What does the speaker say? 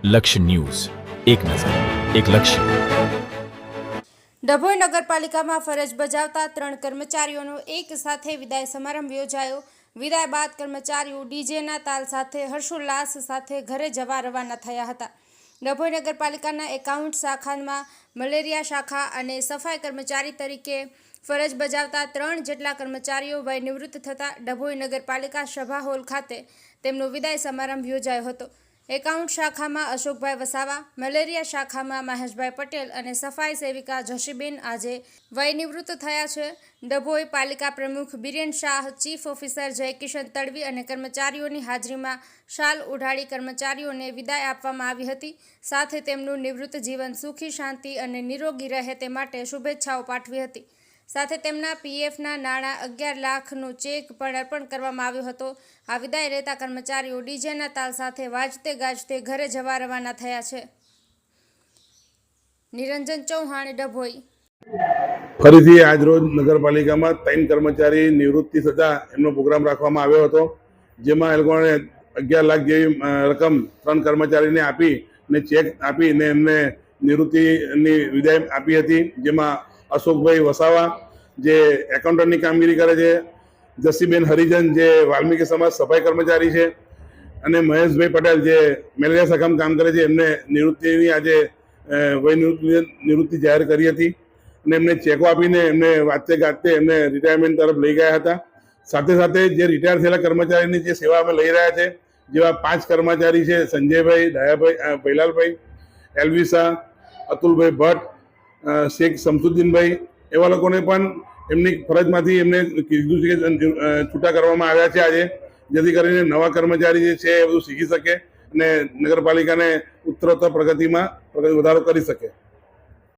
લક્ષ્ય ન્યૂઝ, એક નજર, એક લક્ષ્ય. ડભોઈ નગરપાલિકામાં ફરજ બજાવતા 3 કર્મચારીઓનો એક સાથે વિદાય સમારંભ યોજાયો. વિદાય બાદ કર્મચારીઓ ડીજેના તાલ સાથે હર્ષોલ્લાસ સાથે ઘરે જવા રવાના થયા હતા. ડભોઈ નગરપાલિકાના એકાઉન્ટ શાખામાં મલેરિયા શાખા અને સફાઈ કર્મચારી તરીકે ફરજ બજાવતા 3 જેટલા કર્મચારીઓ વય નિવૃત્ત થતા ડભોઈ નગરપાલિકા સભા હોલ ખાતે તેમનો વિદાય સમારંભ યોજાયો હતો. એકાઉન્ટ શાખામાં અશોકભાઈ વસાવા, મલેરિયા શાખામાં મહેશભાઈ પટેલ અને સફાઈ સેવિકા જશીબેન આજે વય નિવૃત્ત થયા છે. ડભોઈ પાલિકા પ્રમુખ બિરેન શાહ, ચીફ ઓફિસર જયકિશન તડવી અને કર્મચારીઓની હાજરીમાં શાલ ઓઢાડી કર્મચારીઓને વિદાય આપવામાં આવી હતી. સાથે તેમનું નિવૃત્ત જીવન સુખી, શાંતિ અને નિરોગી રહે તે માટે શુભેચ્છાઓ પાઠવી હતી. સાથે તેમના પીએફના નાણાં 11 લાખનો ચેક પણ અર્પણ કરવામાં આવ્યો હતો. આ વિદાય લેતા કર્મચારીઓ ડીજેના તાલ સાથે વાજતે ગાજતે ઘરે જવા રવાના થયા છે. નિરંજન ચૌહાણ, ડભોઈ. ફરીથી આજરોજ નગરપાલિકામાં 3 કર્મચારી નિવૃત્તિ થતાં એમનો પ્રોગ્રામ રાખવામાં આવ્યો હતો, જેમાં એ લોકોને 11 લાખ જેવી રકમ 3 કર્મચારીને આપી ને ચેક આપીને એમને નિવૃત્તિની વિદાય આપી હતી. જેમાં અશોકભાઈ વસાવા જે એકાઉન્ટન્ટની કામગીરી કરે છે, જસીબેન હરિજન જે વાલ્મીકી સમાજ સફાઈ કર્મચારી છે અને મહેશભાઈ પટેલ જે મેલેરિયા શાખામાં કામ કરે છે, એમને નિવૃત્તિની આજે વય નિવૃત્તિ જાહેર કરી હતી અને એમને ચેકો આપીને એમને વાંચતે ગાજતે એમને રિટાયરમેન્ટ તરફ લઈ ગયા હતા. સાથે સાથે જે રિટાયર થયેલા કર્મચારીની જે સેવા અમે લઈ રહ્યા છે, જેવા 5 કર્મચારી છે, સંજયભાઈ, ડાયાભાઈ, ભૈલાલભાઈ, એલવી શાહ, અતુલભાઈ ભટ્ટ, શેખ શમસુદ્દીનભાઈ, એવા લોકોને પણ એમની ફરજમાંથી એમને કીધું છે કે છૂટા કરવામાં આવ્યા છે આજે, જેથી કરીને નવા કર્મચારી જે છે એ બધું શીખી શકે અને નગરપાલિકાને ઉત્તરોત્તર પ્રગતિમાં વધારો કરી શકે.